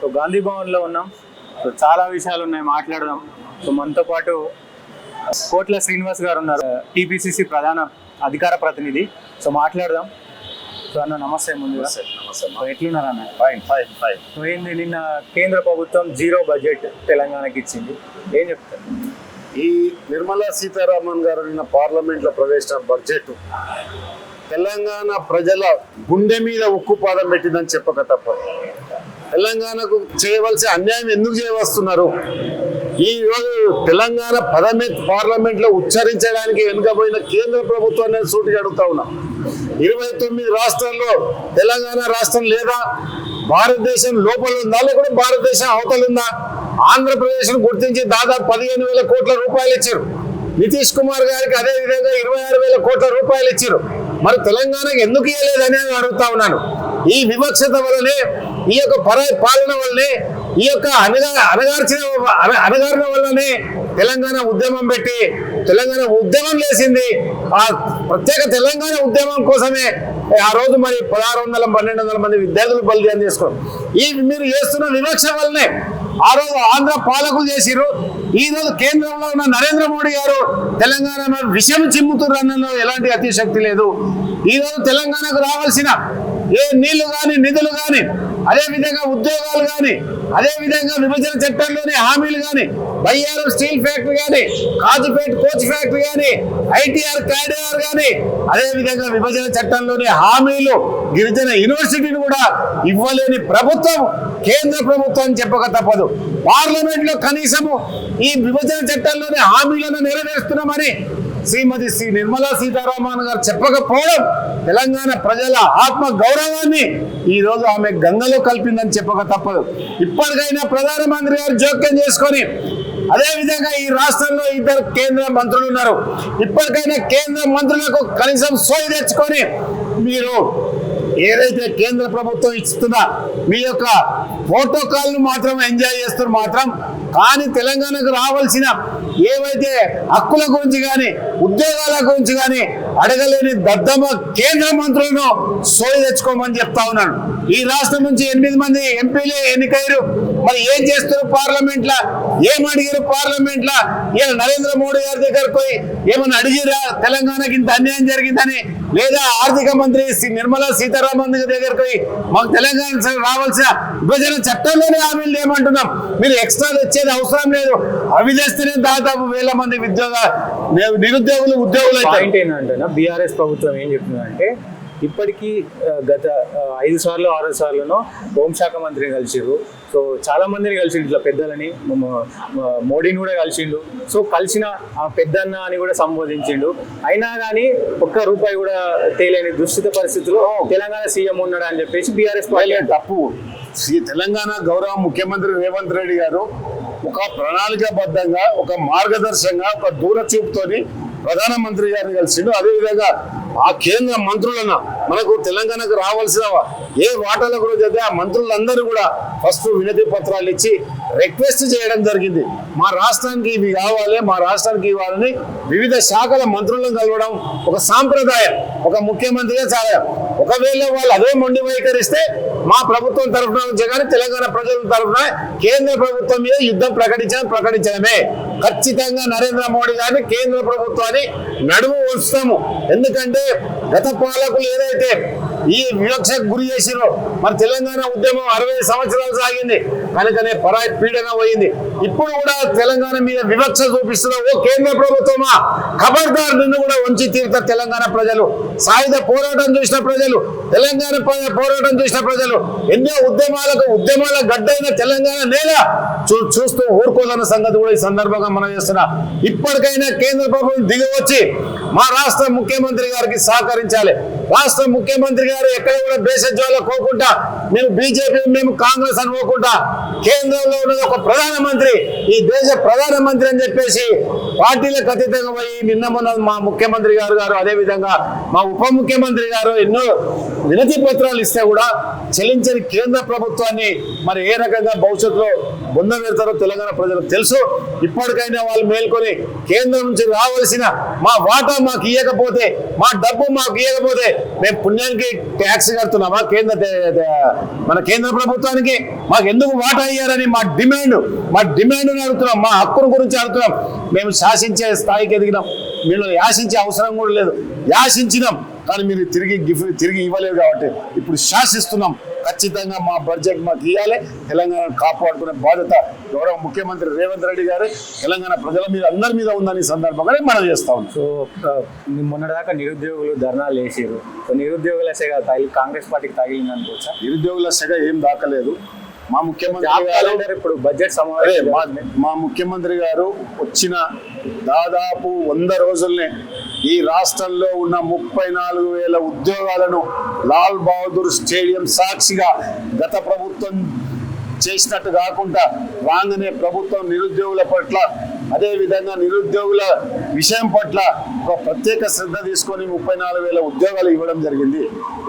So Gandhi భవన్లో ఉన్నాం. So చాలా విషయాలు ఉన్నాయి, మాట్లాడదాం. సో మనతో పాటు కోట్ల శ్రీనివాస్ గారు ఉన్నారు, టీపీసీసీ ప్రధాన అధికార ప్రతినిధి. సో మాట్లాడదాం. సో అన్న నమస్తే. ముందుగా ఎట్లున్నారు అన్న? ఫైన్. సో ఏంది, నిన్న కేంద్ర ప్రభుత్వం జీరో బడ్జెట్ తెలంగాణకి ఇచ్చింది, ఏం చెప్తారు? ఈ నిర్మలా సీతారామన్ గారు నిన్న పార్లమెంట్లో ప్రవేశించిన బడ్జెట్ తెలంగాణ ప్రజల గుండె మీద ఉక్కుపాదం పెట్టిందని చెప్పక తప్పదు. తెలంగాణకు చేయవలసిన అన్యాయం ఎందుకు చేయవస్తున్నారు? ఈ రోజు తెలంగాణ పదమే పార్లమెంట్లో ఉచ్చరించడానికి వెనుకపోయిన కేంద్ర ప్రభుత్వాన్ని సూటిగా అడుగుతా ఉన్నా. 29 రాష్ట్రాల్లో తెలంగాణ రాష్ట్రం లేదా? భారతదేశం లోపల ఉందా లేకపోతే భారతదేశం అవతల ఉందా? ఆంధ్రప్రదేశ్ను గుర్తించి దాదాపు 15,000 కోట్ల రూపాయలు ఇచ్చారు. నితీష్ కుమార్ గారికి అదే విధంగా 26,000 కోట్ల రూపాయలు ఇచ్చారు. మరి తెలంగాణకి ఎందుకు ఇవ్వలేదని అడుగుతా ఉన్నాను. ఈ వివక్షత వల్లనే, ఈ యొక్క పాలన వల్లనే, ఈ యొక్క అణగారిన వల్లనే తెలంగాణ ఉద్యమం పెట్టి తెలంగాణ ఉద్యమం లేసింది. ఆ ప్రత్యేక తెలంగాణ ఉద్యమం కోసమే ఆ రోజు మరి 1,600-1,200 మంది విద్యార్థులు బలిదానం చేసుకోరు. ఈ మీరు చేస్తున్న వివక్ష వల్లనే ఆ రోజు ఆంధ్ర పాలకులు చేసిరు. ఈ రోజు కేంద్రంలో ఉన్న నరేంద్ర మోడీ గారు తెలంగాణ విషయం చిమ్ముతున్నారు అన్నలో ఎలాంటి అతిశక్తి లేదు. ఈ రోజు తెలంగాణకు రావాల్సిన ఏ నీళ్లు కానీ, నిధులు కానీ, అదేవిధంగా ఉద్యోగాలు కానీ, అదేవిధంగా విభజన చట్టంలోని హామీలు కానీ, బయ్యారం స్టీల్ ఫ్యాక్టరీ కానీ, కాజుపేట కోచ్ ఫ్యాక్టరీ కానీ, ఐటీఆర్ క్యాడిఆర్ కానీ, అదేవిధంగా విభజన చట్టంలోని హామీలు గిరిజన యూనివర్సిటీని కూడా ఇవ్వలేని ప్రభుత్వం కేంద్ర ప్రభుత్వం చెప్పక తప్పదు. పార్లమెంట్ లో కనీసము ఈ విభజన చట్టంలోని హామీలను నెరవేరుస్తున్నామని శ్రీమతి నిర్మలా సీతారామన్ గారు చెప్పకపోవడం తెలంగాణ ప్రజల ఆత్మ గౌరవాన్ని ఈ రోజు ఆమె గంగలో కలిపిందని చెప్పక తప్పదు. ఇప్పటికైనా ప్రధానమంత్రి గారు జోక్యం చేసుకొని, అదేవిధంగా ఈ రాష్ట్రంలో 2 కేంద్ర మంత్రులు ఉన్నారు, ఇప్పటికైనా కేంద్ర మంత్రులకు కనీసం సోయి తెచ్చుకొని మీరు ఏదైతే కేంద్ర ప్రభుత్వం ఇస్తున్నా మీ యొక్క ప్రోటోకాల్ను మాత్రం ఎంజాయ్ చేస్తారు మాత్రం, కానీ తెలంగాణకు రావాల్సిన ఏవైతే హక్కుల గురించి కానీ, ఉద్యోగాల గురించి కానీ అడగలేని దద్దమ్మ కేంద్ర మంత్రులను సోయి తెచ్చుకోమని చెప్తా ఉన్నాను. ఈ రాష్ట్రం నుంచి 8 మంది ఎంపీలే ఎన్నికయ్యారు. మరి ఏం చేస్తారు పార్లమెంట్లో? ఏం అడిగారు పార్లమెంట్లో? ఇలా నరేంద్ర మోడీ గారి దగ్గరకు పోయి ఏమన్నా అడిగిరా తెలంగాణకి ఇంత అన్యాయం జరిగిందని? లేదా ఆర్థిక మంత్రి నిర్మలా సీతారామన్ దగ్గరకు పోయి మాకు తెలంగాణ రావాల్సిన విభజన చట్టంలోనే హామీలు ఏమంటున్నాం, మీరు ఎక్స్ట్రా తెచ్చేది అవసరం లేదు, అవి తెస్తేనే దాదాపు 1,000 మంది నిరుద్యోగులు ఉద్యోగులు అయితే బీఆర్ఎస్ ప్రభుత్వం ఏం చెప్తుందంటే, ఇప్పటికీ గత 5 సార్లు 6 సార్లునో హోంశాఖ మంత్రిని కలిసిరు. సో చాలా మందిని కలిసిండు, ఇట్లా పెద్దలని, మోడీని కూడా కలిసిండు. సో కలిసిన పెద్దన్న అని కూడా సంబోధించిండు. అయినా కానీ ₹1 కూడా తేలేని దుస్థిత పరిస్థితుల్లో తెలంగాణ సీఎం ఉన్నాడు అని చెప్పేసి బీఆర్ఎస్ పార్టీ తప్పు. తెలంగాణ గౌరవ ముఖ్యమంత్రి రేవంత్ రెడ్డి గారు ఒక ప్రణాళికాబద్ధంగా, ఒక మార్గదర్శకంగా, ఒక దూరచూపుతోని ప్రధానమంత్రి గారిని కలిసిండు. అదేవిధంగా ఆ కేంద్ర మంత్రులను మనకు తెలంగాణకు రావాల్సిన ఏ వాటాల గురించి అయితే ఆ మంత్రులందరూ కూడా ఫస్ట్ వినతి పత్రాలు ఇచ్చి రిక్వెస్ట్ చేయడం జరిగింది. మా రాష్ట్రానికి ఇవి కావాలి, మా రాష్ట్రానికి ఇవ్వాలని వివిధ శాఖల మంత్రులను కలవడం ఒక సాంప్రదాయం, ఒక ముఖ్యమంత్రిగా చాలా. ఒకవేళ వాళ్ళు అదే మొండి వైఖరిస్తే మా ప్రభుత్వం తరఫున నుంచి కానీ తెలంగాణ ప్రజల తరఫున కేంద్ర ప్రభుత్వం మీద యుద్ధం ప్రకటించడమే. ఖచ్చితంగా నరేంద్ర మోడీ గారిని, కేంద్ర ప్రభుత్వాన్ని నడుము ఉంచుతాము. ఎందుకంటే గత పాలకులు ఏదైతే ఈ వివక్షకు గురి చేసిరో, మరి తెలంగాణ ఉద్యమం 60 సంవత్సరాలు సాగింది, కనుకనే పరాయి పీడన పోయింది. ఇప్పుడు కూడా తెలంగాణ మీద వివక్ష చూపిస్తున్న ఓ కేంద్ర ప్రభుత్వమా, ఖబర్దార్, నిన్ను కూడా వంచి తీరుతారు తెలంగాణ ప్రజలు. సాయుధ పోరాటం చూసిన ప్రజలు, తెలంగాణ పోరాటం చూసిన ప్రజలు, ఎన్నో ఉద్యమాల గడ్డైన తెలంగాణ నేల చూస్తూ ఊరుకోదన్న సంగతి కూడా ఈ సందర్భంగా మనం చేస్తున్నా. ఇప్పటికైనా కేంద్ర ప్రభుత్వం దిగవచ్చి మా రాష్ట్ర ముఖ్యమంత్రి గారికి సహకరించాలి. రాష్ట్ర ముఖ్యమంత్రి గారు ఎక్కడ కూడా భేషజాలు పోకుండా, మేము బీజేపీ, మేము కాంగ్రెస్ అనుకోకుండా కేంద్రంలో ఉన్నది ఒక ప్రధానమంత్రి, ఈ దేశ ప్రధానమంత్రి అని చెప్పేసి పార్టీలకు అతీతంగా పోయి నిన్న మొన్న మా ముఖ్యమంత్రి గారు అదేవిధంగా మా ఉప ముఖ్యమంత్రి గారు ఎన్నో వినతి పత్రాలు ఇస్తే కూడా చెల్లించని కేంద్ర ప్రభుత్వాన్ని మరి ఏ రకంగా భవిష్యత్తులో బొంద పెడతారో తెలంగాణ ప్రజలకు తెలుసు. ఇప్పటికైనా వాళ్ళు మేల్కొని కేంద్రం నుంచి రావాల్సిన మా వాటా మాకు ఇవ్వకపోతే, మా డబ్బు మాకు ఇవ్వకపోతే మేము పుణ్యానికి ట్యాక్స్ కడుతున్నామా మన కేంద్ర ప్రభుత్వానికి? మాకు ఎందుకు వాటా అయ్యారని మా డిమాండ్ అడుగుతున్నాం, మా హక్కుల గురించి అడుగుతున్నాం. మేము శాసించే స్థాయికి ఎదిగినాం, మీరు యాశించే అవసరం కూడా లేదు. యాశించినాం కానీ మీరు తిరిగి ఇవ్వలేదు కాబట్టి ఇప్పుడు శాసిస్తున్నాం. ఖచ్చితంగా మా బడ్జెట్ మాకు ఇవ్వాలి. తెలంగాణను కాపాడుకునే బాధ్యత గౌరవ ముఖ్యమంత్రి రేవంత్ రెడ్డి గారు తెలంగాణ ప్రజల మీద అందరి మీద ఉందని సందర్భంగానే మనం చేస్తా ఉన్నాం. సో మొన్నటిదాకా నిరుద్యోగులు ధర్నాలు వేసారు. సో నిరుద్యోగుల సెగ కాంగ్రెస్ పార్టీకి తగిలింది అనుకోవచ్చా? నిరుద్యోగుల సెగ ఏం దాకలేదు. మా ముఖ్యమంత్రి గారు ఇప్పుడు బడ్జెట్ సమావేశం మా ముఖ్యమంత్రి గారు వచ్చిన దాదాపు 100 రోజుల్నే ఈ రాష్ట్రంలో ఉన్న 34,000 ఉద్యోగాలను లాల్ బహదూర్ స్టేడియం సాక్షిగా గత ప్రభుత్వం చేసినట్టు కాకుండా రాగానే ప్రభుత్వం నిరుద్యోగుల పట్ల, అదేవిధంగా నిరుద్యోగుల విషయం పట్ల ఒక ప్రత్యేక శ్రద్ధ తీసుకొని 34,000 ఉద్యోగాలు ఇవ్వడం జరిగింది.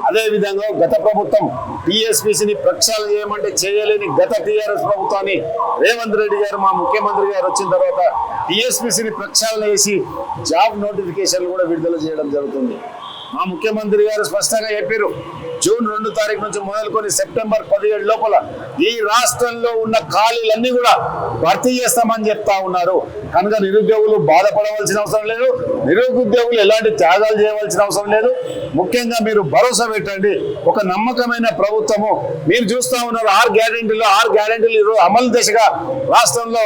అదేవిధంగా గత ప్రభుత్వం టీఎస్పీసీని ప్రక్షాళన చేయమంటే చేయలేని గత టీఆర్ఎస్ ప్రభుత్వాన్ని రేవంత్ రెడ్డి గారు మా ముఖ్యమంత్రి గారు వచ్చిన తర్వాత టీఎస్పీసీని ప్రక్షాళన చేసి జాబ్ నోటిఫికేషన్లు కూడా విడుదల చేయడం జరుగుతుంది. మా ముఖ్యమంత్రి గారు స్పష్టంగా చెప్పారు, జూన్ 2 తారీఖు నుంచి మొదలుకొని సెప్టెంబర్ 17 లోపల ఈ రాష్ట్రంలో ఉన్న ఖాళీలన్నీ కూడా భర్తీ చేస్తామని చెప్తా ఉన్నారు. కనుక నిరుద్యోగులు బాధపడవలసిన అవసరం లేదు, నిరుద్యోగులు ఎలాంటి త్యాగాలు చేయవలసిన అవసరం లేదు. ముఖ్యంగా మీరు భరోసా పెట్టండి. ఒక నమ్మకమైన ప్రభుత్వము మీరు చూస్తూ ఉన్నారు. 6 గ్యారెంటీలు ఈరోజు అమలు దిశగా రాష్ట్రంలో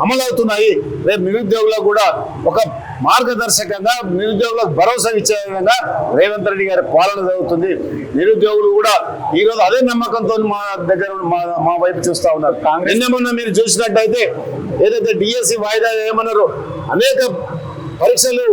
అమలవుతున్నాయి. రేపు నిరుద్యోగులకు కూడా ఒక మార్గదర్శకంగా నిరుద్యోగులకు భరోసా ఇచ్చే విధంగా రేవంత్ రెడ్డి గారి పాలన జరుగుతుంది. నిరుద్యోగులు కూడా ఈరోజు అదే నమ్మకంతో మా దగ్గర మా వైపు చూస్తూ ఉన్నారు. నిన్న మొన్న మీరు చూసినట్టయితే ఏదైతే డిఎస్సి వాయిదా ఏమన్నారో, అనేక పరీక్షలు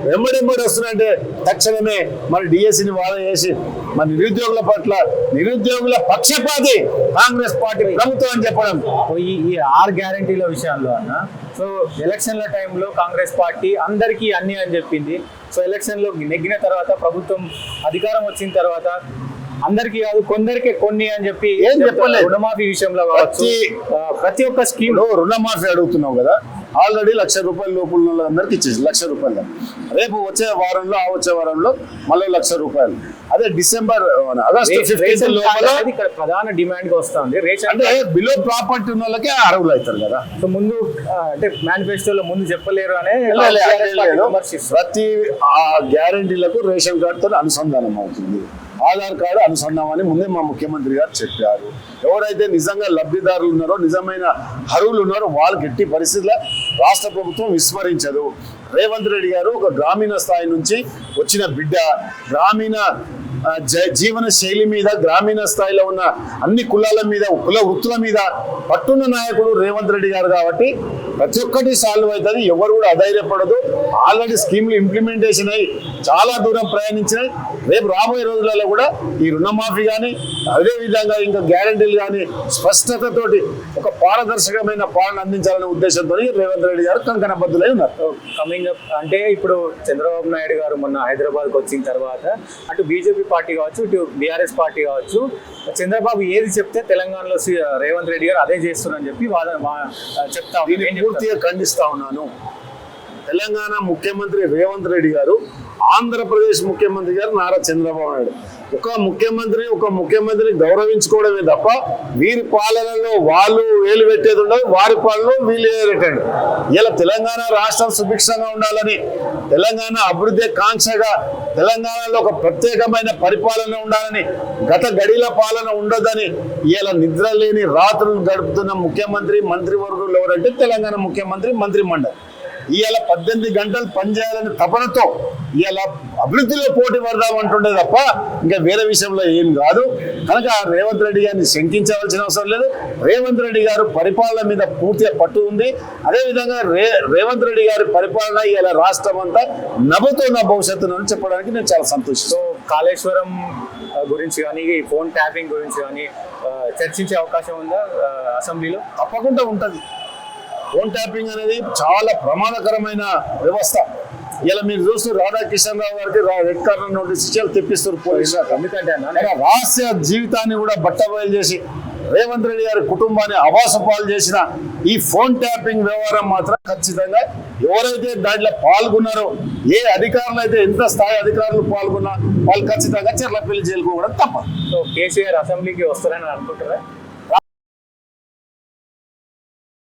వెంబడి వస్తున్నాయంటే తక్షణమే మన డిఎస్సిని వాయిదా చేసి మన నిరుద్యోగుల పట్ల నిరుద్యోగుల పక్షపాతి కాంగ్రెస్ పార్టీ ప్రభుత్వం అని చెప్పడం. ఈ 6 గ్యారెంటీల విషయంలో అన్న, సో ఎలక్షన్ల టైంలో కాంగ్రెస్ పార్టీ అందరికీ అన్ని అని చెప్పింది. సో ఎలక్షన్లో నెగ్గిన తర్వాత ప్రభుత్వం అధికారం వచ్చిన తర్వాత అందరికీ కాదు కొందరికి కొన్ని అని చెప్పి ఏం చెప్పలేదు. రుణమాఫీ విషయంలో కావచ్చు, ప్రతి ఒక్క స్కీమ్ రుణమాఫీ అడుగుతున్నావు కదా, ఆల్రెడీ ₹1,00,000 లోపల అందరికి ఇచ్చేసి ₹1,00,000. రేపు వచ్చే వారంలో మళ్ళీ ₹1,00,000. అదే ఆగస్టు 15 లోపల ఇక్కడ ప్రధాన డిమాండ్ గా వస్తుంది. రేషన్ అంటే బిలో ప్రాపర్టీ ఉన్న వాళ్ళకే అర్హులు అవుతారు కదా. సో ముందు అంటే మేనిఫెస్టోలో ముందు చెప్పలేరు అనే ప్రతి ఆ గ్యారంటీలకు రేషన్ కార్డుతో అనుసంధానం అవుతుంది, ఆధార్ కార్డు అనుసంధానం ముందే మా ముఖ్యమంత్రి గారు చెప్పారు. ఎవరైతే నిజంగా లబ్ధిదారులు ఉన్నారో, నిజమైన అర్హులు ఉన్నారో వాళ్ళకి ఎట్టి పరిస్థితుల్లో రాష్ట్ర ప్రభుత్వం విస్మరించదు. రేవంత్ రెడ్డి గారు ఒక గ్రామీణ స్థాయి నుంచి వచ్చిన బిడ్డ, గ్రామీణ జీవన శైలి మీద, గ్రామీణ స్థాయిలో ఉన్న అన్ని కులాల మీద, కుల వృత్తుల మీద పట్టున్న నాయకుడు రేవంత్ రెడ్డి గారు కాబట్టి ప్రతి ఒక్కటి సాల్వ్ అవుతుంది. ఎవరు కూడా అధైర్యపడదు. ఆల్రెడీ స్కీమ్లు ఇంప్లిమెంటేషన్ అయ్యి చాలా దూరం ప్రయాణించినాయి. రేపు రాబోయే రోజులలో కూడా ఈ రుణమాఫీ కానీ, అదేవిధంగా ఇంకా గ్యారంటీలు కానీ స్పష్టతతోటి ఒక పారదర్శకమైన పాలన అందించాలనే ఉద్దేశంతో రేవంత్ రెడ్డి గారు కంకణబద్ధులై ఉన్నారు. కమింగ్ అప్ అంటే ఇప్పుడు చంద్రబాబు నాయుడు గారు మొన్న హైదరాబాద్కి వచ్చిన తర్వాత అటు బీజేపీ పార్టీ కావచ్చు, ఇటు బీఆర్ఎస్ పార్టీ కావచ్చు, చంద్రబాబు ఏది చెప్తే తెలంగాణలో రేవంత్ రెడ్డి గారు అదే చేస్తున్నారని చెప్పి చెప్తా పూర్తిగా ఖండిస్తా ఉన్నాను. తెలంగాణ ముఖ్యమంత్రి రేవంత్ రెడ్డి గారు, ఆంధ్రప్రదేశ్ ముఖ్యమంత్రి గారు నారా చంద్రబాబు నాయుడు ఒక ముఖ్యమంత్రిని గౌరవించుకోవడమే తప్ప వీరి పాలనలో వాళ్ళు వేలు పెట్టేది ఉండదు, వారి పాలనలో వీళ్ళు పెట్టండి. ఇలా తెలంగాణ రాష్ట్రం సుభిక్షంగా ఉండాలని, తెలంగాణ అభివృద్ధి కాంక్షగా, తెలంగాణలో ఒక ప్రత్యేకమైన పరిపాలన ఉండాలని, గత గడిల పాలన ఉండదని ఇలా నిద్ర లేని రాత్రులు గడుపుతున్న ముఖ్యమంత్రి, మంత్రివర్గులు ఎవరంటే తెలంగాణ ముఖ్యమంత్రి, మంత్రిమండలి. ఇవాళ 18 గంటలు పనిచేయాలని తపనతో ఇవాళ అభివృద్ధిలో పోటీ పడదామంటుండే తప్ప ఇంకా వేరే విషయంలో ఏం కాదు. కనుక రేవంత్ రెడ్డి గారిని శంకించవలసిన అవసరం లేదు. రేవంత్ రెడ్డి గారు పరిపాలన మీద పూర్తిగా పట్టు ఉంది. అదేవిధంగా రేవంత్ రెడ్డి గారి పరిపాలన ఇవాళ రాష్ట్రం అంతా నవ్వుతున్న భవిష్యత్తును చెప్పడానికి నేను చాలా సంతోషిస్తాను. కాళేశ్వరం గురించి కానీ, ఫోన్ ట్యాపింగ్ గురించి కానీ చర్చించే అవకాశం ఉందా అసెంబ్లీలో? తప్పకుండా ఉంటుంది. ఫోన్ ట్యాపింగ్ అనేది చాలా ప్రమాదకరమైన వ్యవస్థ. ఇలా మీరు చూస్తూ రాధాకిషన్ రావు గారికి రెడ్ కార్నర్ నోటీస్ ఇచ్చి తెప్పిస్తారు పోలీసు. ఎందుకంటే రహస్య జీవితాన్ని కూడా బట్టబయలు చేసి రేవంత్ రెడ్డి గారి కుటుంబాన్ని అవాసపాలు చేసిన ఈ ఫోన్ ట్యాపింగ్ వ్యవహారం మాత్రం ఖచ్చితంగా ఎవరైతే దాంట్లో పాల్గొన్నారో, ఏ అధికారులు అయితే ఎంత స్థాయి అధికారులు పాల్గొన్నా వాళ్ళు ఖచ్చితంగా చెర్లపల్లి జైలుకు కూడా తప్పదు. సో కేసీఆర్ అసెంబ్లీకి వస్తారని అనుకుంటారా?